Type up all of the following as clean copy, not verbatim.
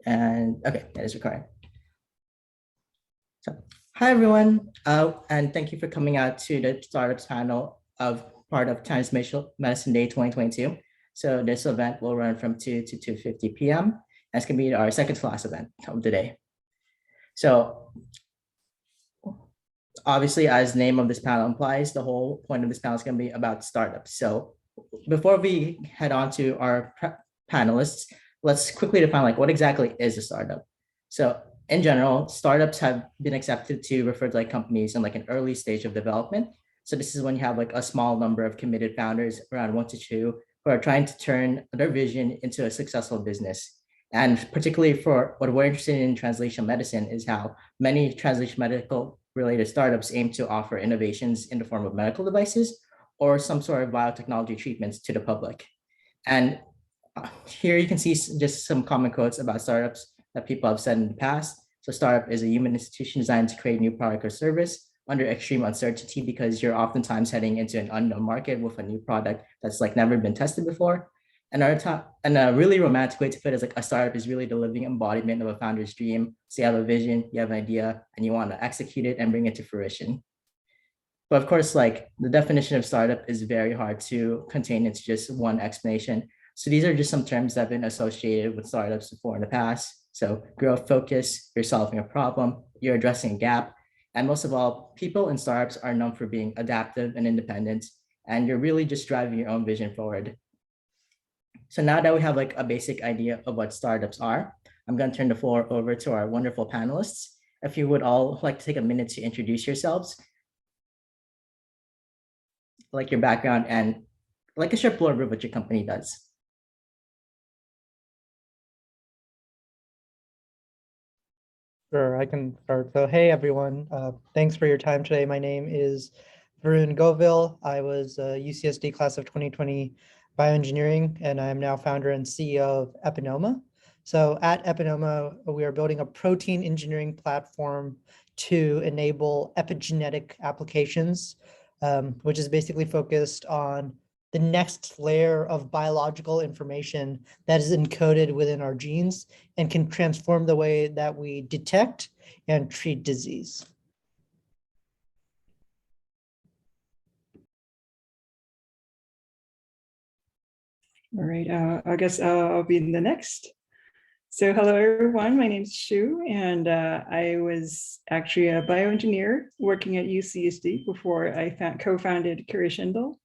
And okay, that is recording. So, hi everyone, and thank you for coming out to the startups panel of part of Transformational Medicine Day 2022. So this event will run from 2 to 2:50 p.m. And it's gonna be our second to last event of the day. So obviously, as the name of this panel implies, the whole point of this panel is gonna be about startups. So before we head on to our panelists, let's quickly define like what exactly is a startup. So in general, startups have been accepted to refer to like companies in like an early stage of development. So this is when you have like a small number of committed founders, around 1 to 2, who are trying to turn their vision into a successful business. And particularly for what we're interested in translational medicine is how many translation medical related startups aim to offer innovations in the form of medical devices or some sort of biotechnology treatments to the public. And here you can see just some common quotes about startups that people have said in the past. So startup is a human institution designed to create a new product or service under extreme uncertainty because you're oftentimes heading into an unknown market with a new product that's like never been tested before. And a really romantic way to put it is like a startup is really the living embodiment of a founder's dream. So you have a vision, you have an idea, and you want to execute it and bring it to fruition. But of course, like the definition of startup is very hard to contain into just one explanation. So these are just some terms that have been associated with startups before in the past. So growth focus, you're solving a problem, you're addressing a gap. And most of all, people in startups are known for being adaptive and independent, and you're really just driving your own vision forward. So now that we have like a basic idea of what startups are, I'm going to turn the floor over to our wonderful panelists. If you would all like to take a minute to introduce yourselves, like your background, and like a short blurb of what your company does. Sure, I can start. So, hey everyone, thanks for your time today. My name is Varun Govil. I was a UCSD class of 2020 bioengineering, and I am now founder and CEO of Epinoma. So at Epinoma, we are building a protein engineering platform to enable epigenetic applications, which is basically focused on the next layer of biological information that is encoded within our genes and can transform the way that we detect and treat disease. All right, I guess I'll be the next. So hello everyone, my name is Shu, and I was actually a bioengineer working at UCSD before I co-founded Curishindle.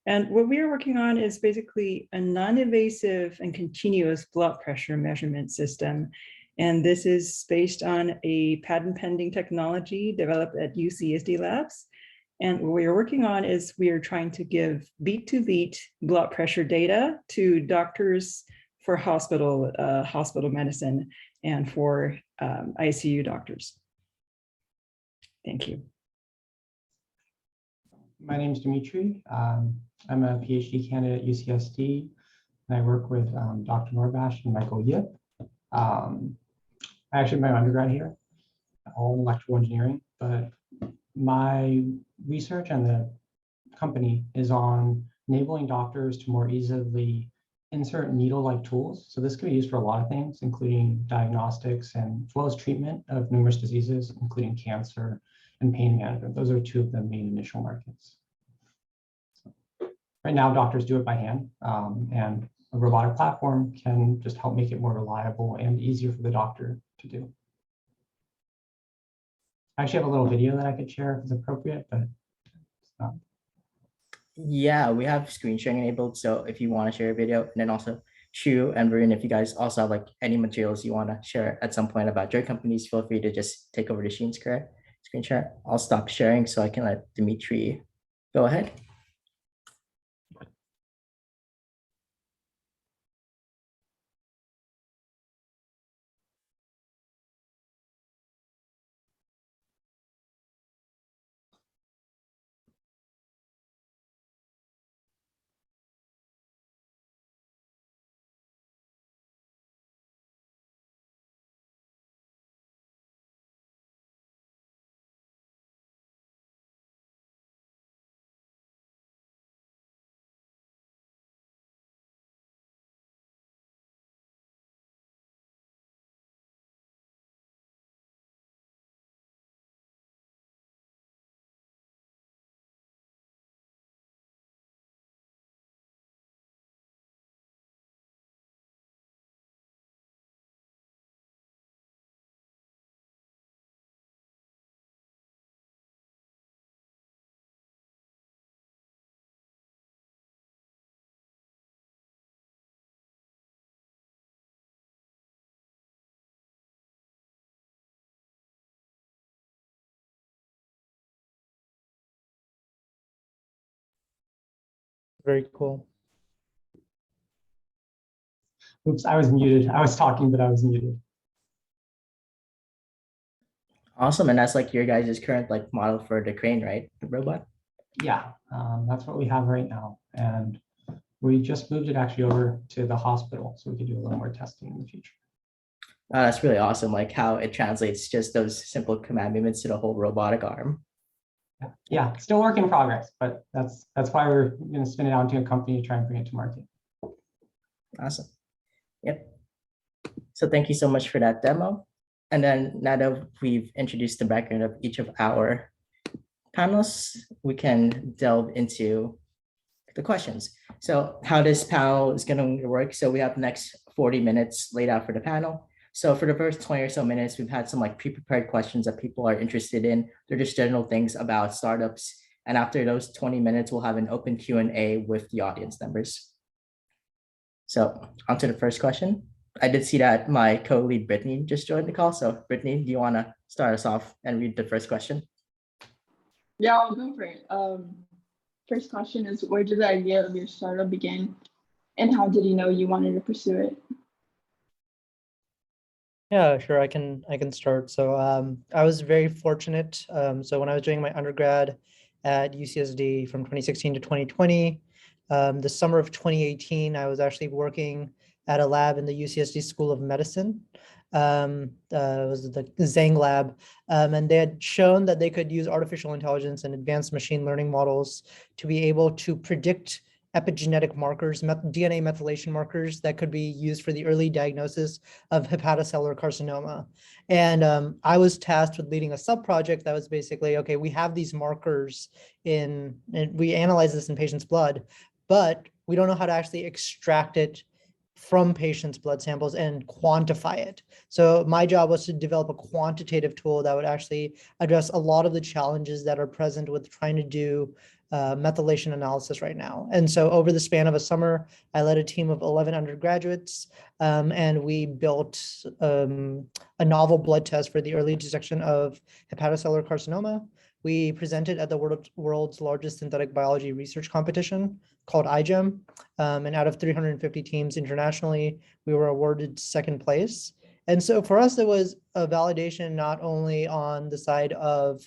And what we are working on is basically a non-invasive and continuous blood pressure measurement system. And this is based on a patent pending technology developed at UCSD Labs. And what we are working on is we are trying to give beat-to-beat blood pressure data to doctors for hospital medicine and for ICU doctors. Thank you. My name is Dimitri. I'm a PhD candidate at UCSD, and I work with Dr. Norbash and Michael Yip. I actually have my undergrad here, all in electrical engineering, but my research and the company is on enabling doctors to more easily insert needle-like tools. So this can be used for a lot of things, including diagnostics and as well as treatment of numerous diseases, including cancer and pain management. Those are two of the main initial markets. Right now, doctors do it by hand, and a robotic platform can just help make it more reliable and easier for the doctor to do. I actually have a little video that I could share if it's appropriate, but it's not. Yeah, we have screen sharing enabled. So if you want to share a video, and then also Shu and Varun, if you guys also have like any materials you want to share at some point about your companies, feel free to just take over the screen share. I'll stop sharing so I can let Dimitri go ahead. Very cool. Oops, I was muted. I was talking, but I was muted. Awesome. And that's like your guys' current like model for the crane, right? The robot. Yeah, that's what we have right now. And we just moved it actually over to the hospital so we can do a little more testing in the future. That's really awesome. Like how it translates just those simple command movements to the whole robotic arm. Yeah, still work in progress, but that's why we're going to spin it out into a company to try and bring it to market. Awesome. Yep. So thank you so much for that demo. And then now that we've introduced the background of each of our panelists, we can delve into the questions. So how this panel is going to work. So we have the next 40 minutes laid out for the panel. So for the first 20 or so minutes, we've had some like pre-prepared questions that people are interested in. They're just general things about startups. And after those 20 minutes, we'll have an open Q&A with the audience members. So on to the first question. I did see that my co-lead Brittany just joined the call. So Brittany, do you want to start us off and read the first question? Yeah, I'll go for it. First question is, where did the idea of your startup begin, and how did you know you wanted to pursue it? Yeah, sure. I can start. So I was very fortunate. So when I was doing my undergrad at UCSD from 2016 to 2020, the summer of 2018, I was actually working at a lab in the UCSD School of Medicine. It was the Zhang lab, and they had shown that they could use artificial intelligence and advanced machine learning models to be able to predict epigenetic markers, DNA methylation markers that could be used for the early diagnosis of hepatocellular carcinoma. And I was tasked with leading a sub-project that was basically, okay, we have these markers and we analyze this in patients' blood, but we don't know how to actually extract it from patients' blood samples and quantify it. So my job was to develop a quantitative tool that would actually address a lot of the challenges that are present with trying to do methylation analysis right now. And so over the span of a summer, I led a team of 11 undergraduates, and we built a novel blood test for the early detection of hepatocellular carcinoma. We presented at the world's largest synthetic biology research competition called iGEM. And out of 350 teams internationally, we were awarded second place. And so for us, it was a validation not only on the side of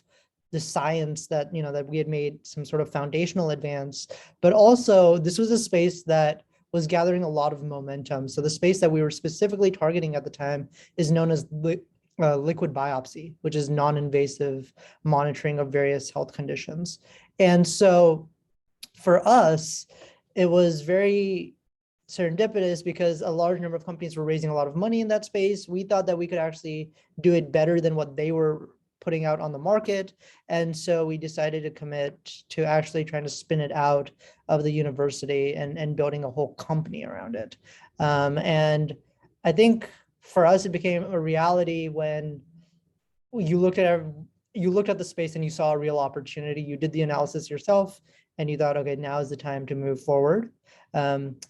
the science that, that we had made some sort of foundational advance, but also this was a space that was gathering a lot of momentum. So the space that we were specifically targeting at the time is known as liquid biopsy, which is non-invasive monitoring of various health conditions. And so for us, it was very serendipitous because a large number of companies were raising a lot of money in that space. We thought that we could actually do it better than what they were putting out on the market. And so we decided to commit to actually trying to spin it out of the university and building a whole company around it. And I think for us, it became a reality when you looked at the space and you saw a real opportunity. You did the analysis yourself and you thought, okay, now is the time to move forward,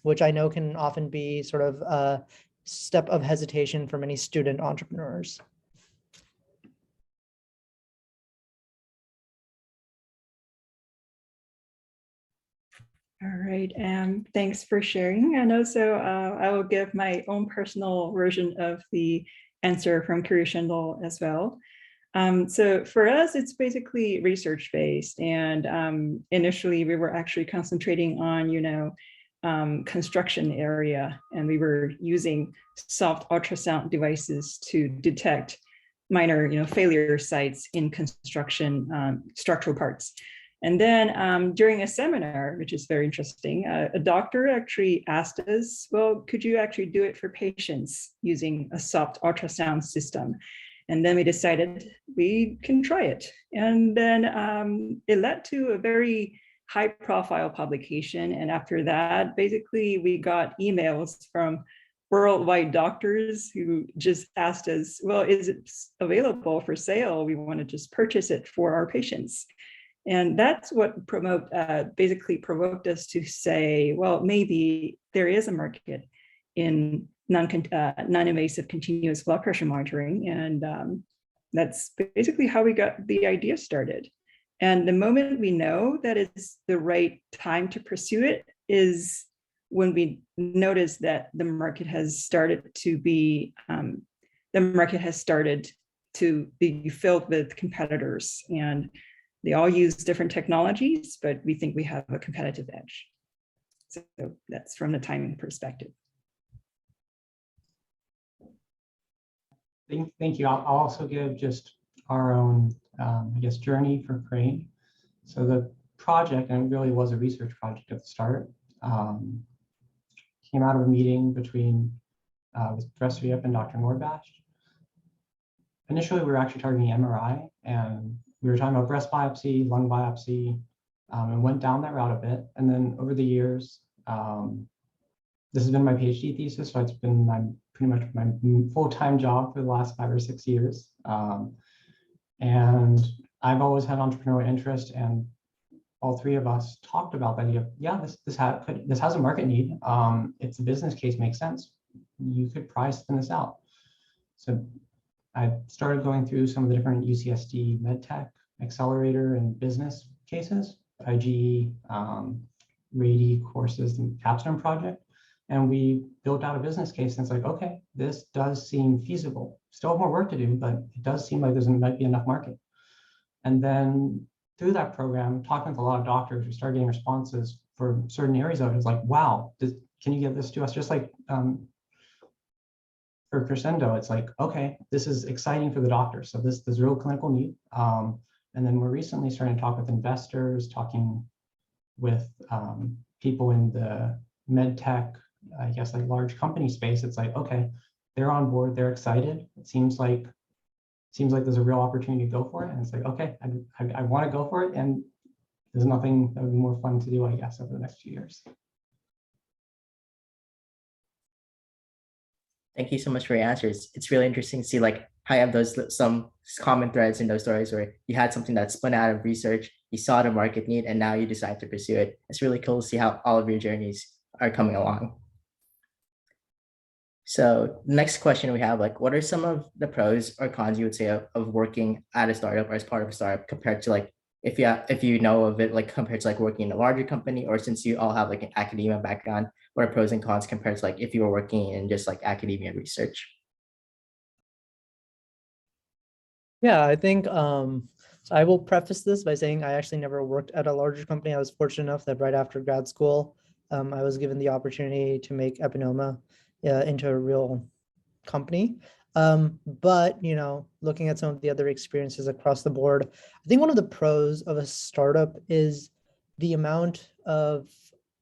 which I know can often be sort of a step of hesitation for many student entrepreneurs. All right, thanks for sharing. And also, I will give my own personal version of the answer from Crescendo as well. So for us, it's basically research-based. And initially, we were actually concentrating on, construction area. And we were using soft ultrasound devices to detect minor, failure sites in construction structural parts. And then during a seminar, which is very interesting, a doctor actually asked us, well, could you actually do it for patients using a soft ultrasound system? And then we decided we can try it. And then it led to a very high profile publication. And after that, basically we got emails from worldwide doctors who just asked us, well, is it available for sale? We want to just purchase it for our patients. And that's what basically provoked us to say, well, maybe there is a market in non-invasive continuous blood pressure monitoring. And that's basically how we got the idea started. And the moment we know that it's the right time to pursue it, is when we notice that the market has started to be filled with competitors, and they all use different technologies, but we think we have a competitive edge. So that's from the timing perspective. Thank you. I'll also give just our own, I guess, journey for Crane. So the project, and it really was a research project at the start, came out of a meeting between with Professor Yip and Dr. Norbash. Initially, we were actually targeting MRI, and we were talking about breast biopsy, lung biopsy, and went down that route a bit. And then over the years, this has been my PhD thesis, so it's been pretty much my full-time job for the last 5 or 6 years. And I've always had entrepreneurial interest, and all three of us talked about the idea of, yeah, this has a market need. It's a business case, makes sense. You could price this out. So I started going through some of the different UCSD MedTech accelerator and business cases, IGE, RADI courses, and Capstone project. And we built out a business case, and it's like, okay, this does seem feasible. Still have more work to do, but it does seem like there might be enough market. And then through that program, talking with a lot of doctors, we started getting responses for certain areas of it. It's like, wow, can you give this to us? Just like for Crescendo, it's like, okay, this is exciting for the doctors. So there's real clinical need. And then we're recently starting to talk with investors, talking with people in the med tech, I guess, like large company space. It's like, okay, they're on board, they're excited. It seems like there's a real opportunity to go for it. And it's like, okay, I want to go for it. And there's nothing that would be more fun to do, I guess, over the next few years. Thank you so much for your answers. It's really interesting to see like how you have some common threads in those stories where you had something that spun out of research, you saw the market need, and now you decide to pursue it. It's really cool to see how all of your journeys are coming along. So the next question we have, like, what are some of the pros or cons you would say of working at a startup or as part of a startup compared to like, if you know of it, like compared to like working in a larger company, or since you all have like an academia background, what are pros and cons compared to like if you were working in just like academia research? Yeah, I think so I will preface this by saying I actually never worked at a larger company. I was fortunate enough that right after grad school, I was given the opportunity to make Epinoma into a real company. But looking at some of the other experiences across the board, I think one of the pros of a startup is the amount of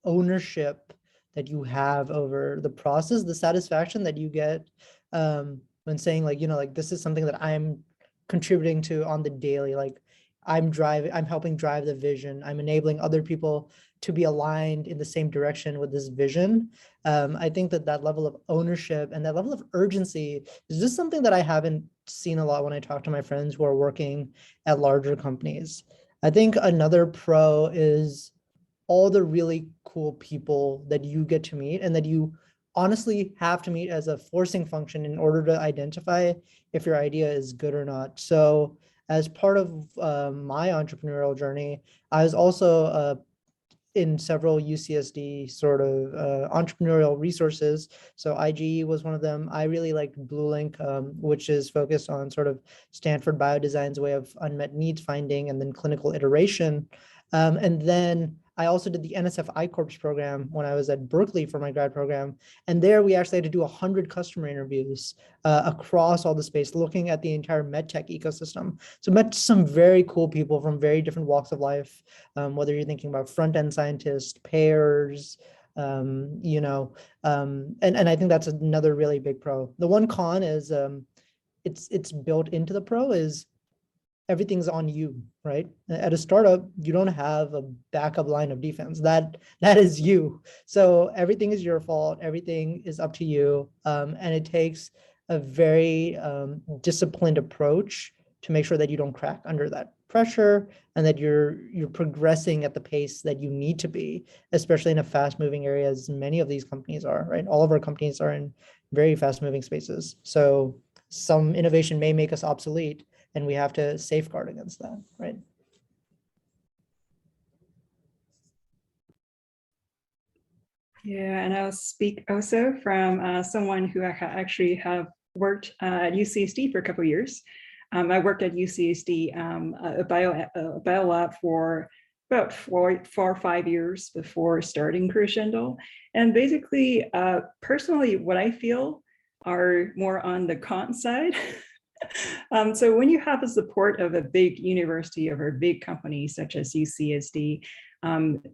ownership that you have over the process, the satisfaction that you get when saying like this is something that I'm contributing to on the daily. Like I'm helping drive the vision. I'm enabling other people to be aligned in the same direction with this vision. I think that level of ownership and that level of urgency is just something that I haven't seen a lot when I talk to my friends who are working at larger companies. I think another pro is all the really cool people that you get to meet and that you honestly have to meet as a forcing function in order to identify if your idea is good or not. So as part of my entrepreneurial journey, I was also in several UCSD sort of entrepreneurial resources. So IGE was one of them. I really liked Blue Link, which is focused on sort of Stanford Biodesign's way of unmet needs finding and then clinical iteration. And then I also did the NSF iCorps program when I was at Berkeley for my grad program. And there we actually had to do 100 customer interviews across all the space, looking at the entire medtech ecosystem. So met some very cool people from very different walks of life, whether you're thinking about front-end scientists, payers, and I think that's another really big pro. The one con is it's built into the pro is everything's on you, right? At a startup, you don't have a backup line of defense. That is you. So everything is your fault. Everything is up to you. And it takes a very disciplined approach to make sure that you don't crack under that pressure and that you're progressing at the pace that you need to be, especially in a fast moving area as many of these companies are, right? All of our companies are in very fast moving spaces. So some innovation may make us obsolete, and we have to safeguard against that, right? Yeah, and I'll speak also from someone who actually have worked at UCSD for a couple of years. I worked at UCSD, a bio lab for about 4 or 5 years before starting Crescendo. And basically, personally, what I feel are more on the con side. So when you have the support of a big university or a big company such as UCSD,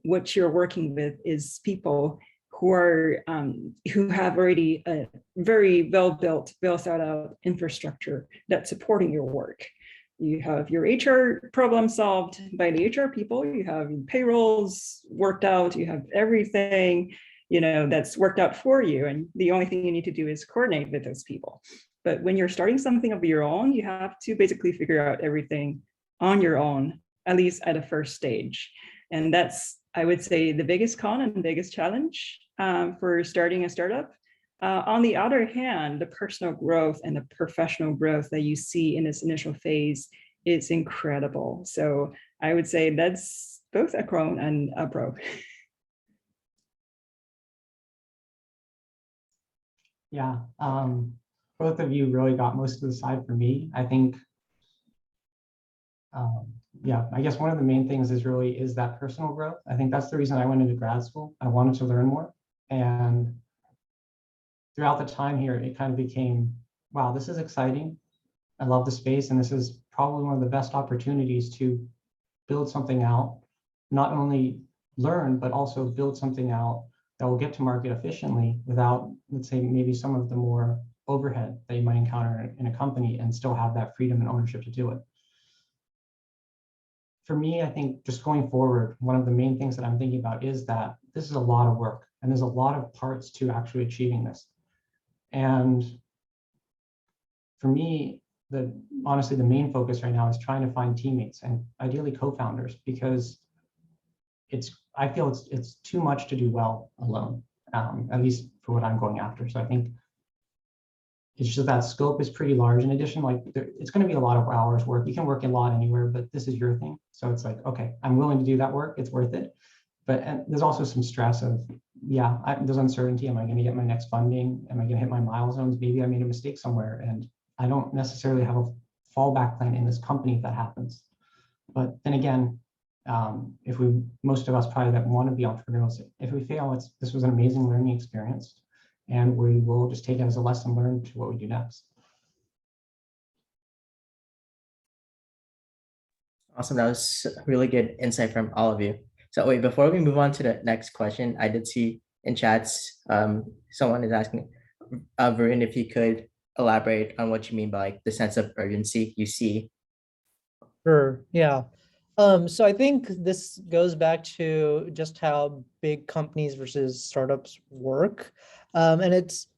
what you're working with is people who have already a very well-built, well-thought-out infrastructure that's supporting your work. You have your HR problem solved by the HR people, you have payrolls worked out, you have everything, that's worked out for you. And the only thing you need to do is coordinate with those people. But when you're starting something of your own, you have to basically figure out everything on your own, at least at a first stage. And that's, I would say, the biggest con and the biggest challenge for starting a startup. On the other hand, the personal growth and the professional growth that you see in this initial phase is incredible. So I would say that's both a con and a pro. Yeah, both of you really got most of the side for me. I think, yeah, I guess one of the main things is that personal growth. I think that's the reason I went into grad school. I wanted to learn more. And throughout the time here, it kind of became, wow, this is exciting. I love the space, and this is probably one of the best opportunities to build something out, not only learn, but also build something out that will get to market efficiently without, let's say, maybe some of the more overhead that you might encounter in a company, and still have that freedom and ownership to do it. For me, I think just going forward, one of the main things that I'm thinking about is that this is a lot of work, and there's a lot of parts to actually achieving this. And for me, honestly, the main focus right now is trying to find teammates and ideally co-founders, because I feel it's too much to do well alone, at least for what I'm going after. So I think it's just that scope is pretty large. In addition, it's going to be a lot of hours work. You can work a lot anywhere, but this is your thing. So it's like, okay, I'm willing to do that work. It's worth it. And there's also some stress of, yeah, there's uncertainty. Am I going to get my next funding? Am I going to hit my milestones? Maybe I made a mistake somewhere, and I don't necessarily have a fallback plan in this company if that happens. But then again, most of us probably that want to be entrepreneurs, if we fail, this was an amazing learning experience, and we will just take it as a lesson learned to what we do next. Awesome. That was really good insight from all of you. So wait, before we move on to the next question, I did see in chats, someone is asking, Varun, if you could elaborate on what you mean by the sense of urgency you see. Sure, yeah. So I think this goes back to just how big companies versus startups work. And it's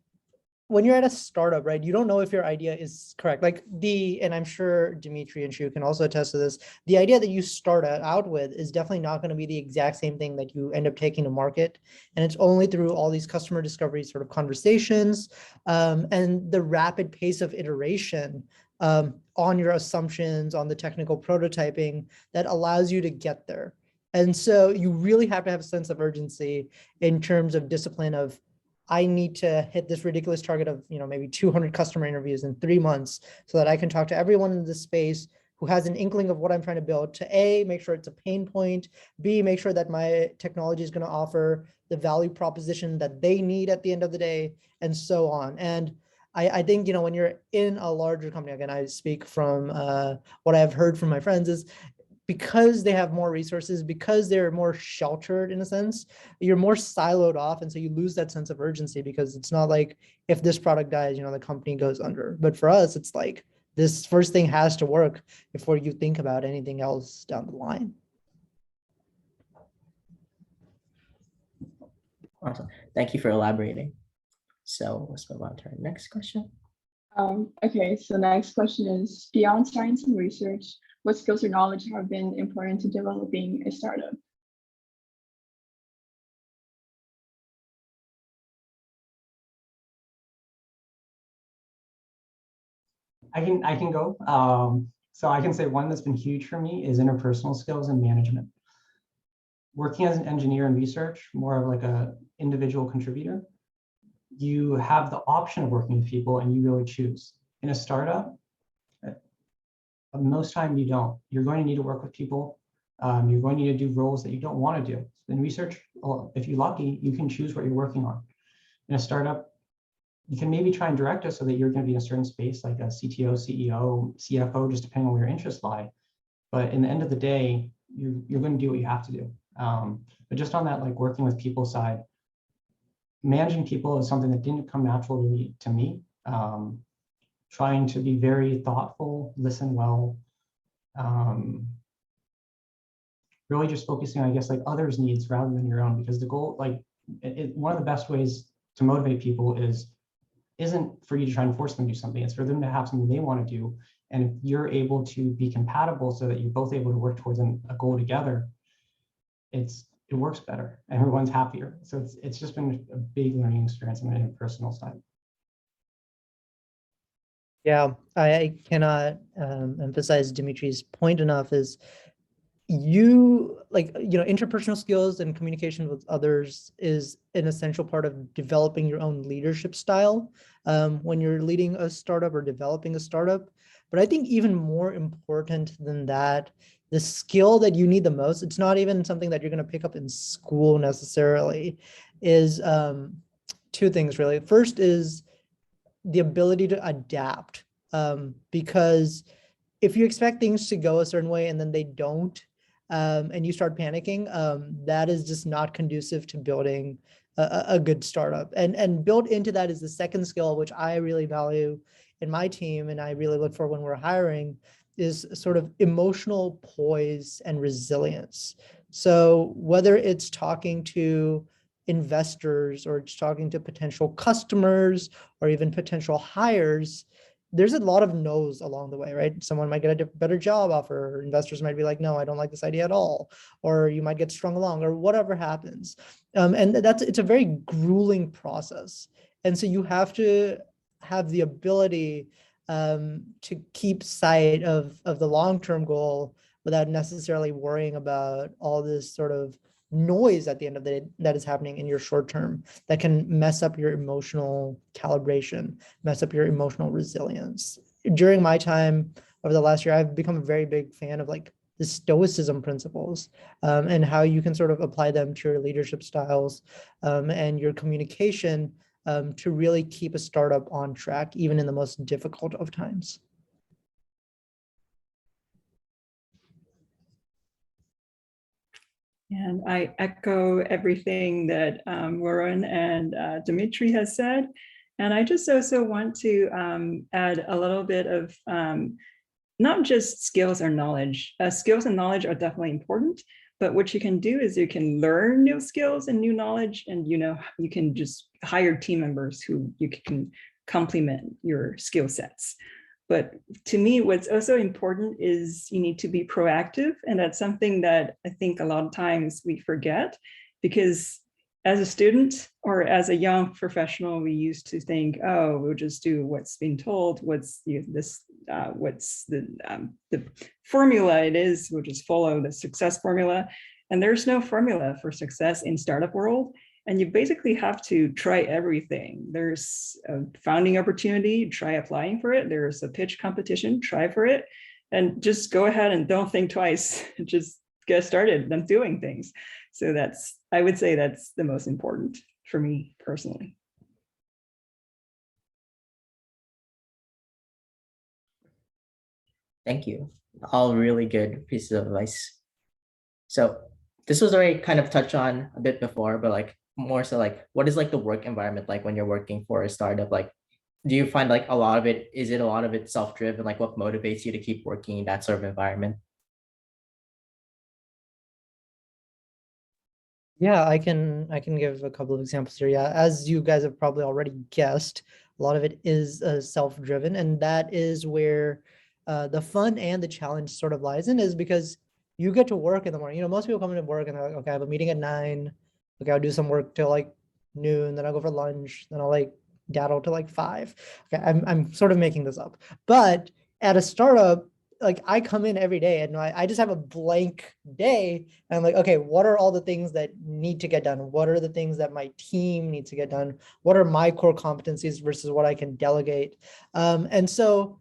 when you're at a startup, right, you don't know if your idea is correct. And I'm sure Dimitri and Shu can also attest to this, the idea that you start out with is definitely not going to be the exact same thing that you end up taking to market. And it's only through all these customer discovery sort of conversations and the rapid pace of iteration on your assumptions, on the technical prototyping that allows you to get there. And so you really have to have a sense of urgency in terms of discipline of, I need to hit this ridiculous target of, maybe 200 customer interviews in 3 months so that I can talk to everyone in this space who has an inkling of what I'm trying to build, to A, make sure it's a pain point, B, make sure that my technology is going to offer the value proposition that they need at the end of the day, and so on. And I think, when you're in a larger company, again, I speak from what I've heard from my friends, is because they have more resources, because they're more sheltered in a sense, you're more siloed off. And so you lose that sense of urgency, because it's not like if this product dies, the company goes under. But for us, it's like this first thing has to work before you think about anything else down the line. Awesome. Thank you for elaborating. So let's move on to our next question. Okay, so the next question is, beyond science and research, what skills or knowledge have been important to developing a startup? I can go. So I can say one that's been huge for me is interpersonal skills and management. working as an engineer in research, more of like a individual contributor, you have the option of working with people and you really choose. In a startup, most time you don't. You're going to need to work with people. You're going to need to do roles that you don't want to do. In research, if you're lucky, you can choose what you're working on. In a startup, you can maybe try and direct it so that you're going to be in a certain space, like a CTO, CEO, CFO, just depending on where your interests lie. But in the end of the day, you're going to do what you have to do. But just on that, like working with people side, managing people is something that didn't come naturally to me. Trying to be very thoughtful, listen well, really just focusing on, I guess, like others' needs rather than your own, because the goal, like one of the best ways to motivate people isn't for you to try and force them to do something. It's for them to have something they want to do. And if you're able to be compatible so that you're both able to work towards a goal together, it works better. Everyone's happier. So it's just been a big learning experience on the interpersonal side. Yeah, I cannot emphasize Dimitri's point enough. Is interpersonal skills and communication with others is an essential part of developing your own leadership style when you're leading a startup or developing a startup. But I think even more important than that, the skill that you need the most, it's not even something that you're going to pick up in school necessarily, is two things really. First is the ability to adapt, because if you expect things to go a certain way and then they don't, and you start panicking, that is just not conducive to building a good startup. And built into that is the second skill, which I really value in my team and I really look for when we're hiring, is sort of emotional poise and resilience. So whether it's talking to investors or it's talking to potential customers or even potential hires, there's a lot of no's along the way, right? Someone might get a better job offer. Investors might be like, no, I don't like this idea at all. Or you might get strung along or whatever happens. And it's a very grueling process. And so you have to have the ability to keep sight of the long-term goal without necessarily worrying about all this sort of noise at the end of the day that is happening in your short term that can mess up your emotional calibration, mess up your emotional resilience. During my time over the last year, I've become a very big fan of like the stoicism principles and how you can sort of apply them to your leadership styles and your communication to really keep a startup on track, even in the most difficult of times. And I echo everything that Warren and Dimitri has said. And I just also want to add a little bit of not just skills or knowledge. Skills and knowledge are definitely important, but what you can do is you can learn new skills and new knowledge, and you can just hire team members who you can complement your skill sets. But to me, what's also important is you need to be proactive. And that's something that I think a lot of times we forget, because as a student or as a young professional, we used to think, oh, we'll just do what's been told, what's the formula it is, we'll just follow the success formula. And there's no formula for success in startup world. And you basically have to try everything. There's a founding opportunity, try applying for it. There's a pitch competition, try for it. And just go ahead and don't think twice. Just get started on doing things. So I would say that's the most important for me personally. Thank you. All really good pieces of advice. So this was already kind of touched on a bit before, but like more so like what is like the work environment like when you're working for a startup? Like, do you find like a lot of it self-driven? Like what motivates you to keep working in that sort of environment? Yeah, I can give a couple of examples here. Yeah, as you guys have probably already guessed, a lot of it is self-driven, and that is where the fun and the challenge sort of lies in, is because you get to work in the morning. Most people come into work and they're like, okay, I have a meeting at 9. Okay, I'll do some work till like noon, then I'll go for lunch, then I'll like daddle till like 5. Okay, I'm sort of making this up, but at a startup, like I come in every day and I just have a blank day. And I'm like, okay, what are all the things that need to get done? What are the things that my team needs to get done? What are my core competencies versus what I can delegate? And so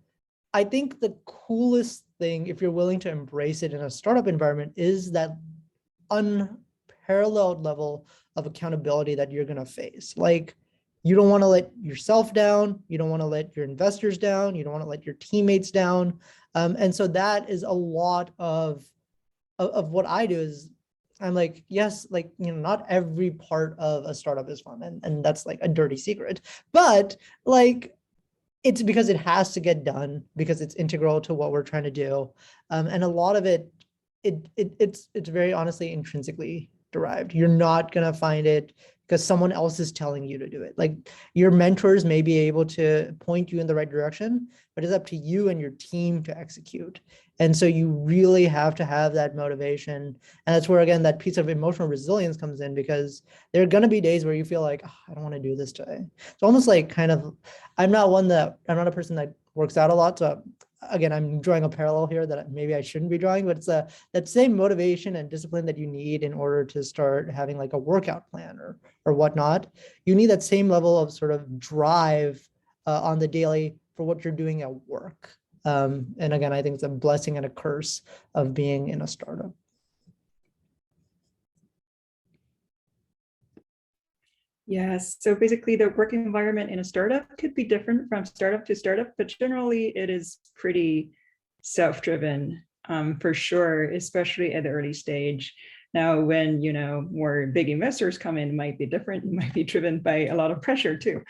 I think the coolest thing, if you're willing to embrace it in a startup environment, is that unparalleled level of accountability that you're going to face. Like, you don't want to let yourself down. You don't want to let your investors down. You don't want to let your teammates down. And so that is a lot of what I do is I'm like, yes, like, not every part of a startup is fun. And that's like a dirty secret, but like, it's because it has to get done because it's integral to what we're trying to do. And a lot of it's very honestly intrinsically derived. You're not going to find it because someone else is telling you to do it. Like, your mentors may be able to point you in the right direction, but it's up to you and your team to execute. And so you really have to have that motivation. And that's where, again, that piece of emotional resilience comes in, because there are going to be days where you feel like, oh, I don't want to do this today. It's almost like kind of, I'm not a person that works out a lot. So again, I'm drawing a parallel here that maybe I shouldn't be drawing, but it's that same motivation and discipline that you need in order to start having like a workout plan or whatnot. You need that same level of sort of drive on the daily for what you're doing at work. And again, I think it's a blessing and a curse of being in a startup. Yes. So basically, the work environment in a startup could be different from startup to startup, but generally it is pretty self-driven, for sure, especially at the early stage. Now, when more big investors come in, it might be different. You might be driven by a lot of pressure too,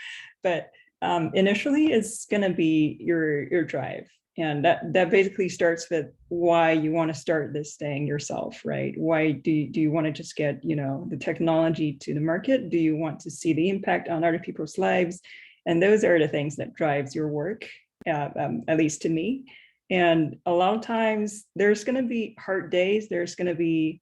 but initially, it's going to be your drive. And that basically starts with why you want to start this thing yourself, right? Why do you want to just get, the technology to the market? Do you want to see the impact on other people's lives? And those are the things that drives your work, at least to me. And a lot of times there's going to be hard days. There's going to be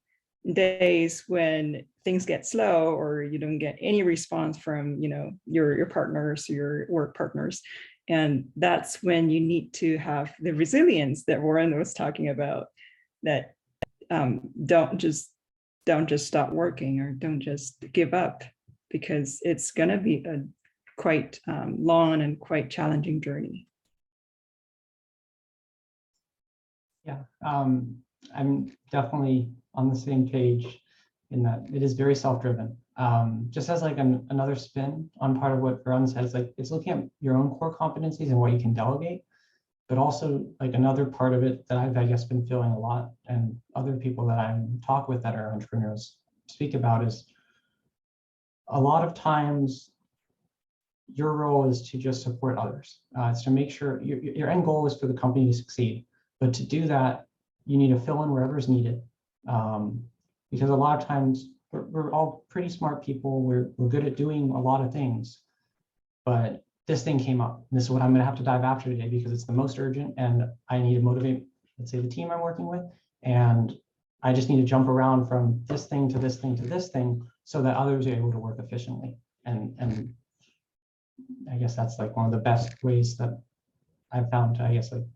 days when things get slow or you don't get any response from, your partners, your work partners. And that's when you need to have the resilience that Warren was talking about, that don't just stop working or don't just give up, because it's going to be a quite long and quite challenging journey. Yeah, I'm definitely on the same page in that it is very self-driven. Just as like another spin on part of what Varun says, like it's looking at your own core competencies and what you can delegate, but also like another part of it that I've, I guess, been feeling a lot, and other people that I talk with that are entrepreneurs speak about, is a lot of times your role is to just support others. It's to make sure your end goal is for the company to succeed, but to do that, you need to fill in wherever is needed. Because a lot of times we're all pretty smart people. We're good at doing a lot of things, but this thing came up. And this is what I'm going to have to dive after today because it's the most urgent, and I need to motivate, let's say, the team I'm working with, and I just need to jump around from this thing to this thing to this thing so that others are able to work efficiently. And I guess that's like one of the best ways that I've found to, I guess, like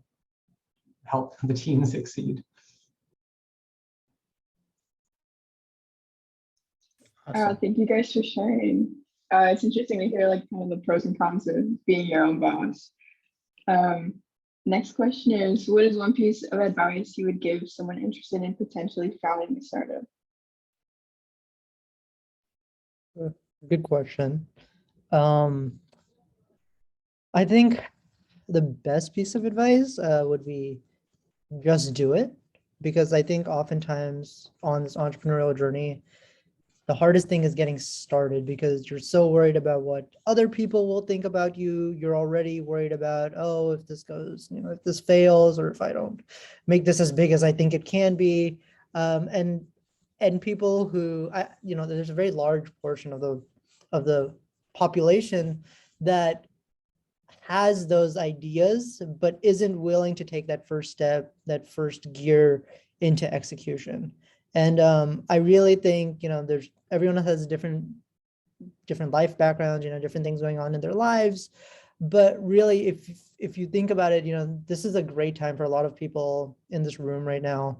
help the team succeed. Awesome. Thank you guys for sharing. It's interesting to hear like kind of the pros and cons of being your own boss. Next question is, what is one piece of advice you would give someone interested in potentially founding a startup? Good question. I think the best piece of advice would be just do it, because I think oftentimes on this entrepreneurial journey, the hardest thing is getting started because you're so worried about what other people will think about you. You're already worried about, oh, if this goes, if this fails, or if I don't make this as big as I think it can be. And people who, there's a very large portion of the population that has those ideas, but isn't willing to take that first step, that first gear into execution. And I really think, everyone has different life backgrounds, different things going on in their lives. But really, if you think about it, this is a great time for a lot of people in this room right now,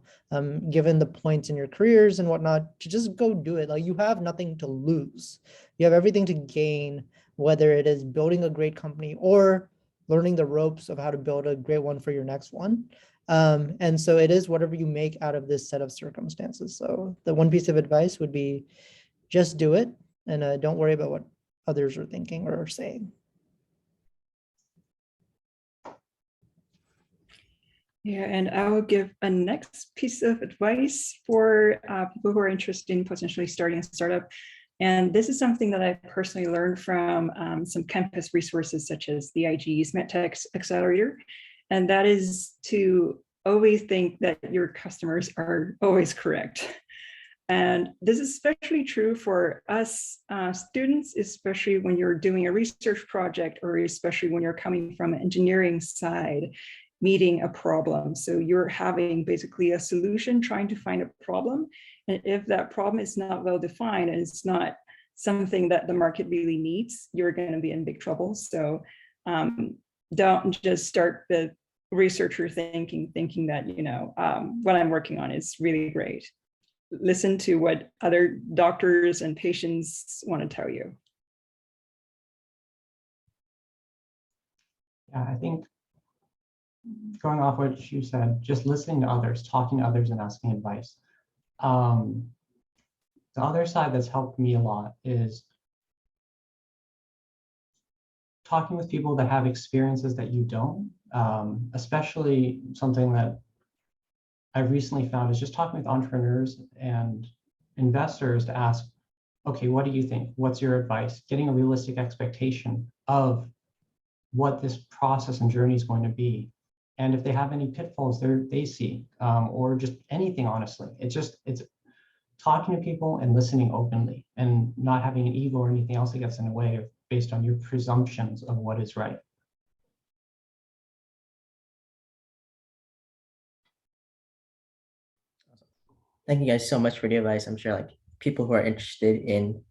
given the points in your careers and whatnot, to just go do it. Like, you have nothing to lose. You have everything to gain, whether it is building a great company or learning the ropes of how to build a great one for your next one. And so it is whatever you make out of this set of circumstances. So the one piece of advice would be just do it, and don't worry about what others are thinking or saying. Yeah, and I will give a next piece of advice for people who are interested in potentially starting a startup. And this is something that I personally learned from some campus resources such as the IG's MedTech Accelerator. And that is to always think that your customers are always correct. And this is especially true for us students, especially when you're doing a research project, or especially when you're coming from an engineering side, meeting a problem. So you're having basically a solution, trying to find a problem. And if that problem is not well defined and it's not something that the market really needs, you're going to be in big trouble. So don't just start the researcher thinking that, what I'm working on is really great. Listen to what other doctors and patients want to tell you. Yeah, I think going off what you said, just listening to others, talking to others and asking advice. The other side that's helped me a lot is talking with people that have experiences that you don't, especially something that I've recently found is just talking with entrepreneurs and investors to ask, okay, what do you think? What's your advice? Getting a realistic expectation of what this process and journey is going to be. And if they have any pitfalls they see, or just anything, honestly, it's talking to people and listening openly and not having an ego or anything else that gets in the way of based on your presumptions of what is right. Thank you guys so much for the advice. I'm sure like people who are interested in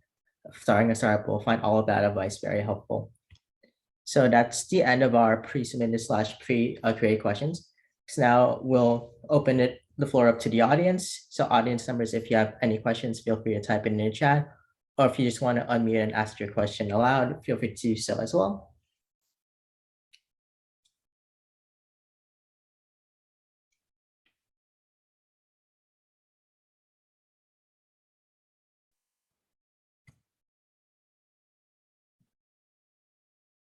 starting a startup will find all of that advice very helpful. So that's the end of our pre-submitted / pre-created questions. So now we'll open the floor up to the audience. So audience members, if you have any questions, feel free to type it in the chat. Or if you just want to unmute and ask your question aloud, feel free to do so as well.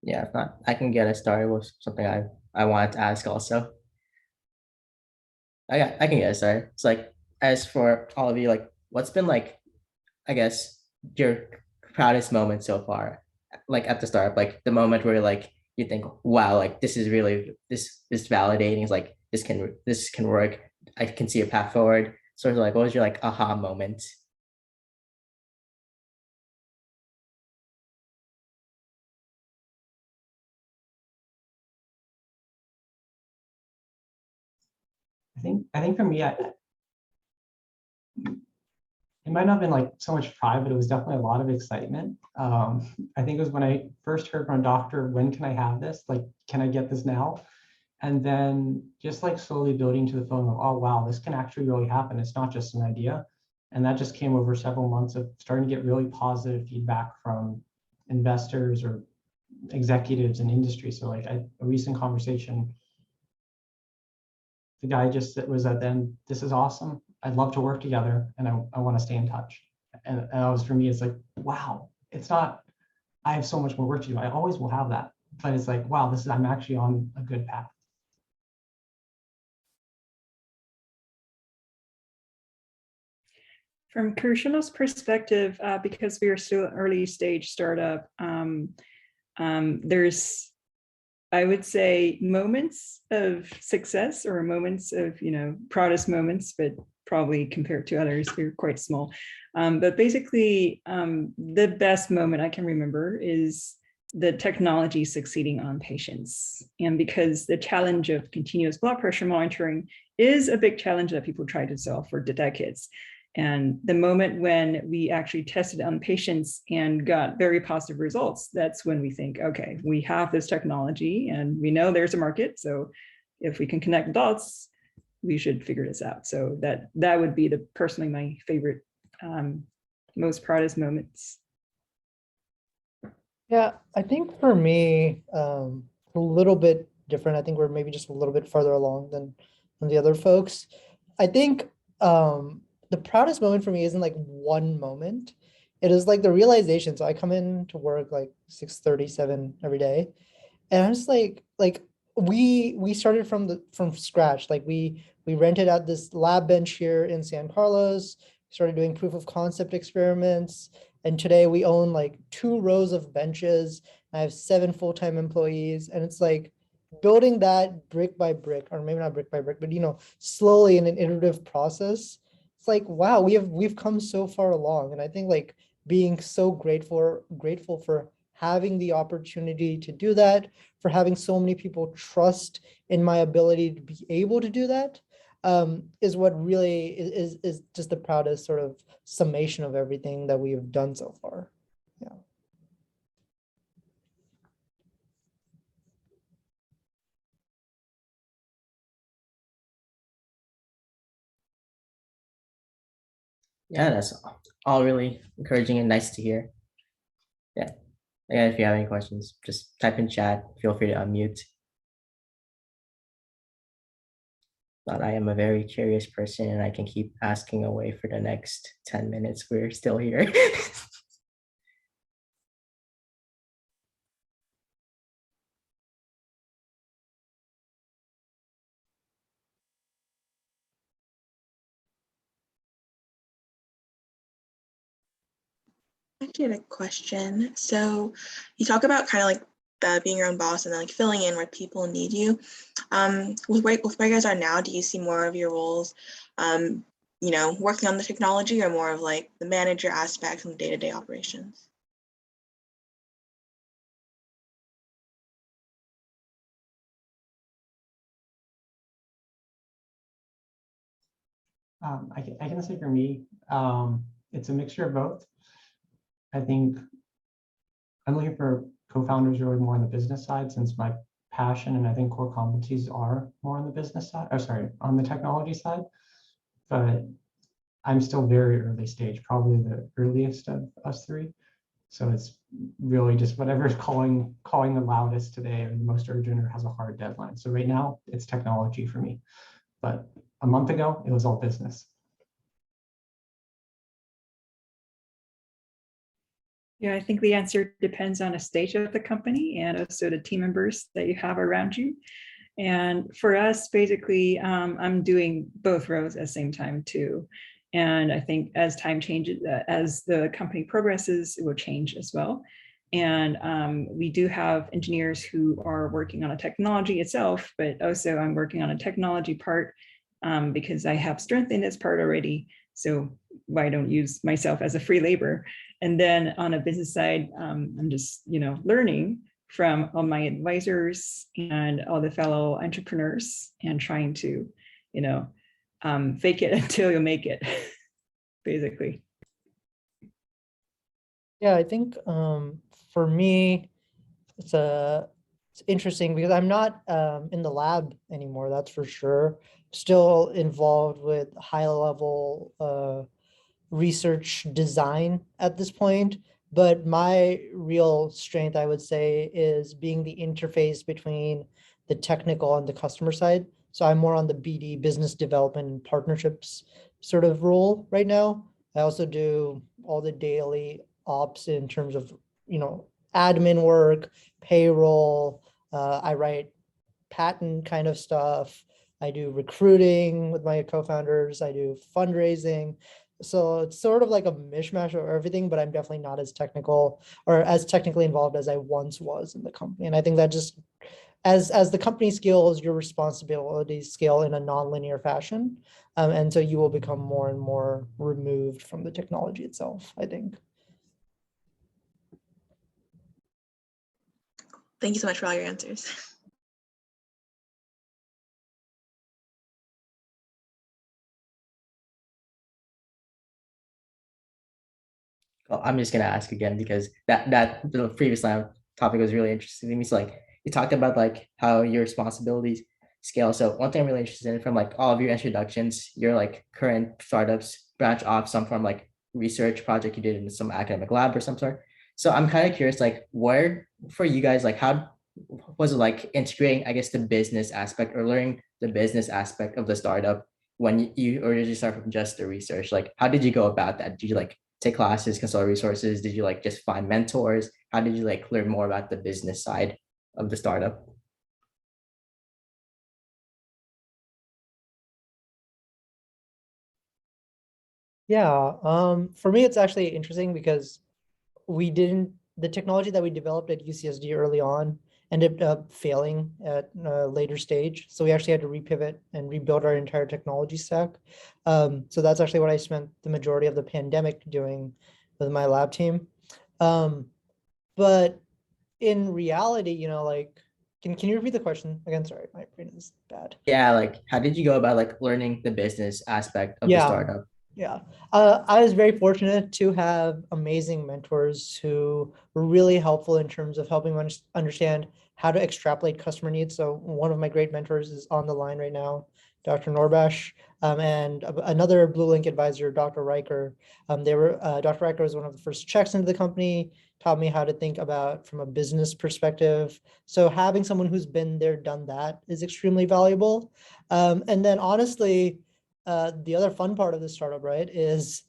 Yeah, if not, I can get us started with something I wanted to ask also. I can get us started. It's like, as for all of you, like, what's been like, I guess, your proudest moment so far, like at the start, like the moment where like you think, wow, like this is really this validating. It's like this can work. I can see a path forward. Sort of like, what was your like aha moment? I think for me, it might not have been like so much pride, but it was definitely a lot of excitement. I think it was when I first heard from a doctor, when can I have this? Like, can I get this now? And then just like slowly building to the feeling of, oh, wow, this can actually really happen. It's not just an idea. And that just came over several months of starting to get really positive feedback from investors or executives in industry. So like a recent conversation, the guy just was at the end, this is awesome. I'd love to work together and I want to stay in touch. And that was for me, it's like, wow, it's not, I have so much more work to do. I always will have that. But it's like, wow, I'm actually on a good path. From Kirshana's perspective, because we are still an early stage startup, there's, I would say, moments of success or moments of, proudest moments, but probably compared to others, they're quite small. But basically, the best moment I can remember is the technology succeeding on patients. And because the challenge of continuous blood pressure monitoring is a big challenge that people try to solve for decades. And the moment when we actually tested on patients and got very positive results, that's when we think, okay, we have this technology and we know there's a market. So if we can connect dots, we should figure this out. So that would be personally my favorite, most proudest moments. Yeah, I think for me, a little bit different. I think we're maybe just a little bit further along than the other folks. I think the proudest moment for me isn't like one moment. It is like the realization. So I come in to work like 6:37 every day, and I'm just like we started from scratch. Like we rented out this lab bench here in San Carlos, started doing proof of concept experiments, and today we own like 2 rows of benches. I have 7 full-time employees, and it's like building that brick by brick, or maybe not brick by brick, but slowly in an iterative process. It's like, wow, we've come so far along. And I think like being so grateful for having the opportunity to do that, for having so many people trust in my ability to be able to do that, is what really is just the proudest sort of summation of everything that we have done so far. Yeah. Yeah, that's all really encouraging and nice to hear. Yeah. Again, if you have any questions, just type in chat. Feel free to unmute. But I am a very curious person and I can keep asking away for the next 10 minutes. We're still here. I actually had a question. So you talk about kind of like being your own boss and then like filling in where people need you. With where you guys are now, do you see more of your roles, working on the technology or more of like the manager aspects and the day-to-day operations? I can say for me, it's a mixture of both. I think I'm looking for co-founders who are more on the business side, since my passion and I think core competencies are more on the business side, or sorry, on the technology side. But I'm still very early stage, probably the earliest of us three. So it's really just whatever's calling the loudest today or the most urgent or has a hard deadline. So right now it's technology for me. But a month ago, it was all business. Yeah, I think the answer depends on a stage of the company and also the team members that you have around you. And for us, basically, I'm doing both roles at the same time too. And I think as time changes, as the company progresses, it will change as well. And we do have engineers who are working on a technology itself, but also I'm working on a technology part because I have strength in this part already. So why don't use myself as a free labor? And then on a business side, I'm just, learning from all my advisors and all the fellow entrepreneurs and trying to, fake it until you make it, basically. Yeah, I think for me, it's interesting because I'm not in the lab anymore, that's for sure. Still involved with high level research design at this point, but my real strength, I would say, is being the interface between the technical and the customer side. So I'm more on the BD, business development and partnerships sort of role right now. I also do all the daily ops in terms of, admin work, payroll. I write patent kind of stuff. I do recruiting with my co-founders. I do fundraising. So it's sort of like a mishmash of everything, but I'm definitely not as technical or as technically involved as I once was in the company. And I think that just as the company scales, your responsibilities scale in a non-linear fashion. And so you will become more and more removed from the technology itself, I think. Thank you so much for all your answers. Well, I'm just gonna ask again because that the previous line topic was really interesting to me. So like you talked about like how your responsibilities scale. So one thing I'm really interested in from like all of your introductions, your like current startups branch off some from like research project you did in some academic lab or some sort. So I'm kind of curious, like where for you guys, like how was it like integrating, I guess, the business aspect or learning the business aspect of the startup when you originally started from just the research? Like, how did you go about that? Did you like take classes, consult resources? Did you like just find mentors? How did you like learn more about the business side of the startup? Yeah, for me, it's actually interesting because the technology that we developed at UCSD early on ended up failing at a later stage. So we actually had to repivot and rebuild our entire technology stack. So that's actually what I spent the majority of the pandemic doing with my lab team. But in reality, like, can you repeat the question again? Sorry, my brain is bad. Yeah, like how did you go about like learning the business aspect of the Yeah. startup? Yeah, I was very fortunate to have amazing mentors who were really helpful in terms of helping me understand how to extrapolate customer needs. So one of my great mentors is on the line right now, Dr. Norbash, and another Blue Link advisor, Dr. Riker. Dr. Riker was one of the first checks into the company, taught me how to think about from a business perspective. So having someone who's been there, done that is extremely valuable. And then honestly, the other fun part of this startup, right, is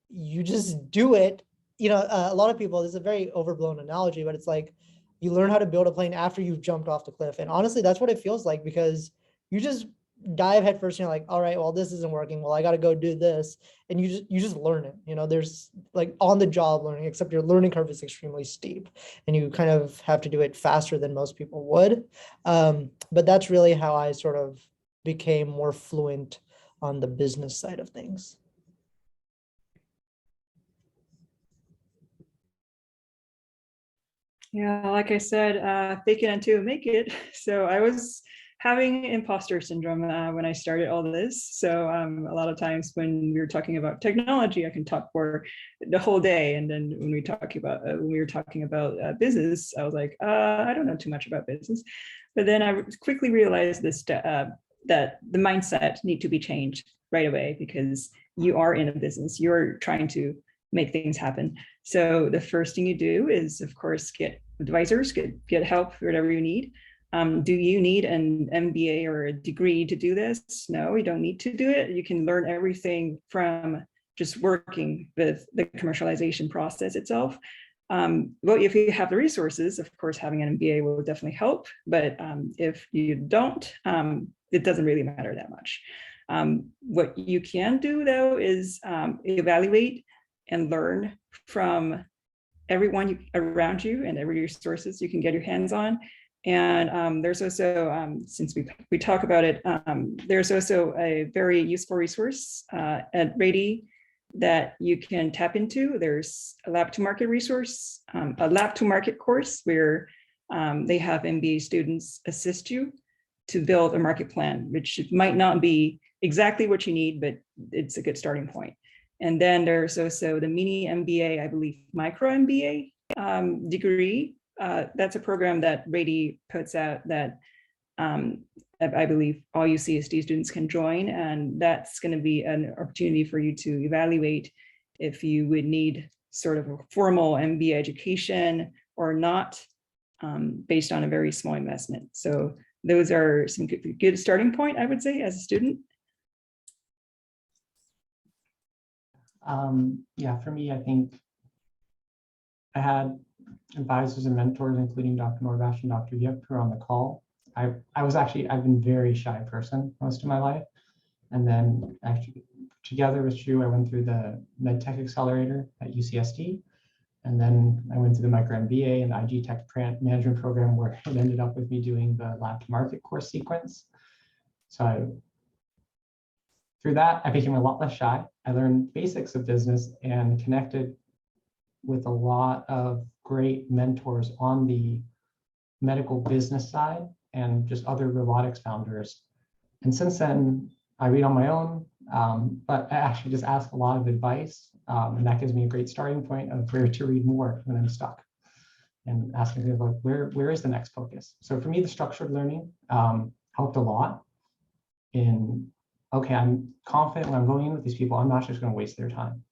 you just do it. A lot of people, this is a very overblown analogy, but it's like you learn how to build a plane after you've jumped off the cliff. And honestly, that's what it feels like because you just dive headfirst and you're like, all right, well, this isn't working. Well, I got to go do this. And you just learn it. There's like on the job learning, except your learning curve is extremely steep and you kind of have to do it faster than most people would. But that's really how I sort of became more fluent on the business side of things. Yeah, like I said, fake it until you make it. So I was having imposter syndrome when I started all this. So a lot of times when we were talking about technology, I can talk for the whole day. And then when we were talking about business, I was like, I don't know too much about business. But then I quickly realized that the mindset need to be changed right away because you are in a business. You're trying to make things happen. So the first thing you do is, of course, get advisors, get help, whatever you need. Do you need an MBA or a degree to do this? No, you don't need to do it. You can learn everything from just working with the commercialization process itself. Well, if you have the resources, of course, having an MBA will definitely help. But if you don't, it doesn't really matter that much. What you can do, though, is evaluate and learn from everyone around you and every resources you can get your hands on. And there's also, since we talk about it, there's also a very useful resource at Rady that you can tap into. There's a lab to market resource, a lab to market course where they have MBA students assist you to build a market plan, which might not be exactly what you need, but it's a good starting point. And then there's also the mini MBA, I believe, micro MBA degree. That's a program that Rady puts out that I believe all UCSD students can join. And that's going to be an opportunity for you to evaluate if you would need sort of a formal MBA education or not, based on a very small investment. So those are some good starting point, I would say, as a student. Yeah, for me, I think I had advisors and mentors, including Dr. Norbash and Dr. Yip, who are on the call. I've been a very shy person most of my life. And then actually together with Shu, I went through the MedTech Accelerator at UCSD. And then I went to the Micro MBA and the IG Tech Management Program, where it ended up with me doing the Lab to Market course sequence. So through that, I became a lot less shy. I learned basics of business and connected with a lot of great mentors on the medical business side and just other robotics founders. And since then, I read on my own. but I actually just ask a lot of advice. And that gives me a great starting point of where to read more when I'm stuck. And asking things like, where is the next focus? So for me, the structured learning helped a lot in, okay, I'm confident when I'm going in with these people, I'm not just going to waste their time,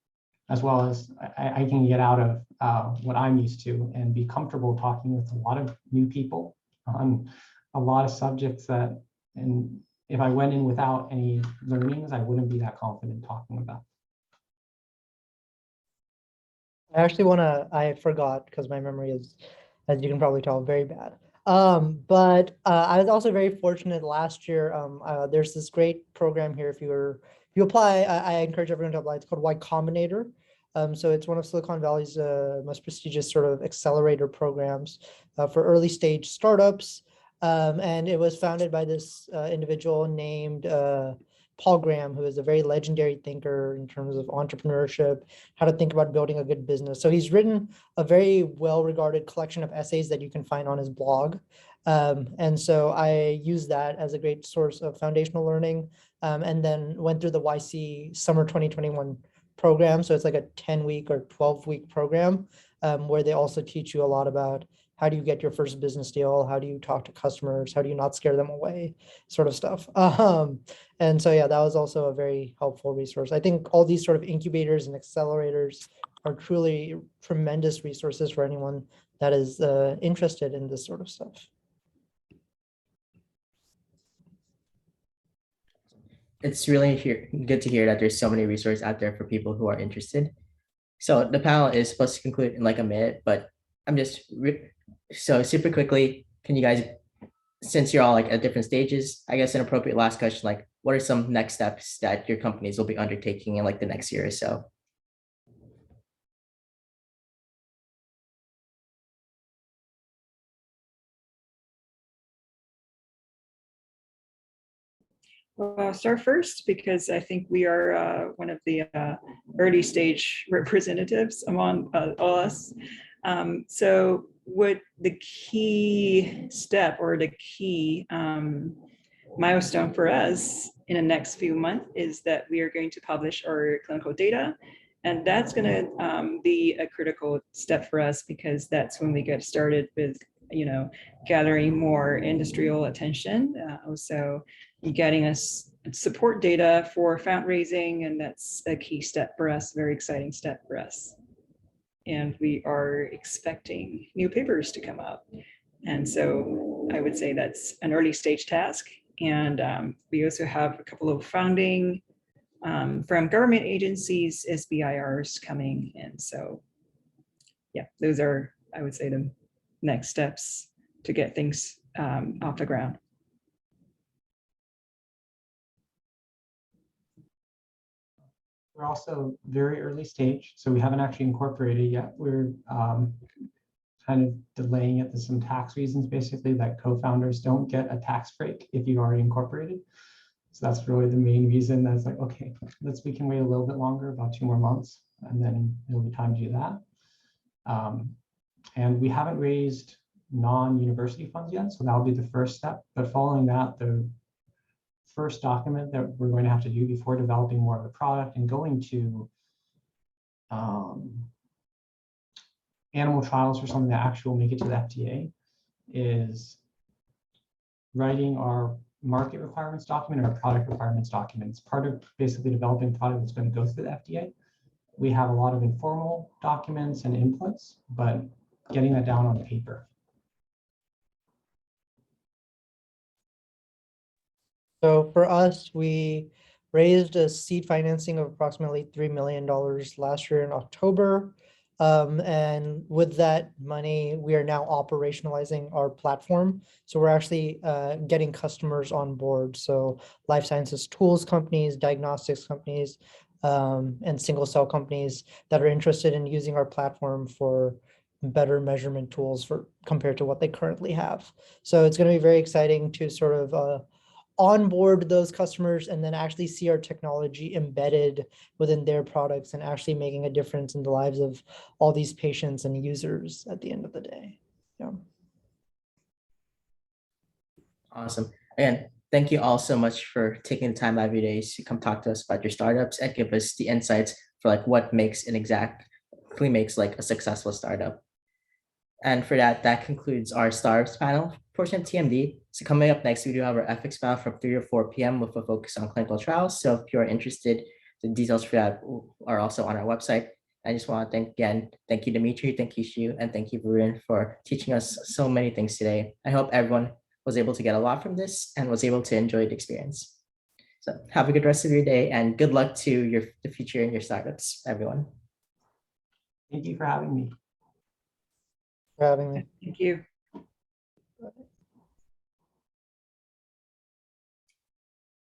as well as I can get out of what I'm used to and be comfortable talking with a lot of new people on a lot of subjects that, and if I went in without any learnings, I wouldn't be that confident talking about. I actually I forgot because my memory is, as you can probably tell, very bad. But I was also very fortunate last year. There's this great program here. If you apply, I encourage everyone to apply. It's called Y Combinator. So it's one of Silicon Valley's most prestigious sort of accelerator programs for early stage startups. And it was founded by this individual named Paul Graham, who is a very legendary thinker in terms of entrepreneurship, how to think about building a good business. So he's written a very well-regarded collection of essays that you can find on his blog. And so I use that as a great source of foundational learning, and then went through the YC Summer 2021 program. So it's like a 10-week or 12-week program where they also teach you a lot about how do you get your first business deal? How do you talk to customers? How do you not scare them away? Sort of stuff. And so, yeah, that was also a very helpful resource. I think all these sort of incubators and accelerators are truly tremendous resources for anyone that is interested in this sort of stuff. It's really good to hear that there's so many resources out there for people who are interested. So the panel is supposed to conclude in like a minute, but I'm just so super quickly. Can you guys, since you're all like at different stages, I guess an appropriate last question, like what are some next steps that your companies will be undertaking in like the next year or so? Well, I'll start first because I think we are one of the early stage representatives among all us. So what the key step or the key milestone for us in the next few months is that we are going to publish our clinical data. And that's going to be a critical step for us because that's when we get started with, gathering more industrial attention. Also, getting us support data for fundraising, and that's a key step for us, very exciting step for us. And we are expecting new papers to come out. And so I would say that's an early stage task. And we also have a couple of funding from government agencies, SBIRs coming in. So yeah, those are, I would say, the next steps to get things off the ground. We're also very early stage, so we haven't actually incorporated yet. We're kind of delaying it for some tax reasons, basically, that co-founders don't get a tax break if you already incorporated. So that's really the main reason. That's like, okay, we can wait a little bit longer, about 2 more months, and then it'll be time to do that. And we haven't raised non-university funds yet, so that'll be the first step. But following that, the first document that we're going to have to do before developing more of the product and going to animal trials or something that actually will make it to the FDA is writing our market requirements document or our product requirements document. It's part of basically developing a product that's going to go through the FDA. We have a lot of informal documents and inputs, but getting that down on paper. So for us, we raised a seed financing of approximately $3 million last year in October. And with that money, we are now operationalizing our platform. So we're actually getting customers on board. So life sciences tools companies, diagnostics companies, and single cell companies that are interested in using our platform for better measurement tools compared to what they currently have. So it's going to be very exciting to sort of onboard those customers and then actually see our technology embedded within their products and actually making a difference in the lives of all these patients and users at the end of the day. Yeah. Awesome. Again, Thank you all so much for taking the time out of your days to come talk to us about your startups and give us the insights for like what makes an exactly makes like a successful startup. And for that, that concludes our startups panel portion of TMD. So coming up next, we do have our ethics panel from 3 to 4 p.m. with a focus on clinical trials. So if you're interested, the details for that are also on our website. I just want to thank you, Dimitri, thank you, Shu, and thank you, Varun, for teaching us so many things today. I hope everyone was able to get a lot from this and was able to enjoy the experience. So have a good rest of your day and good luck to the future in your startups, everyone. Thank you for having me. For having me. Thank you.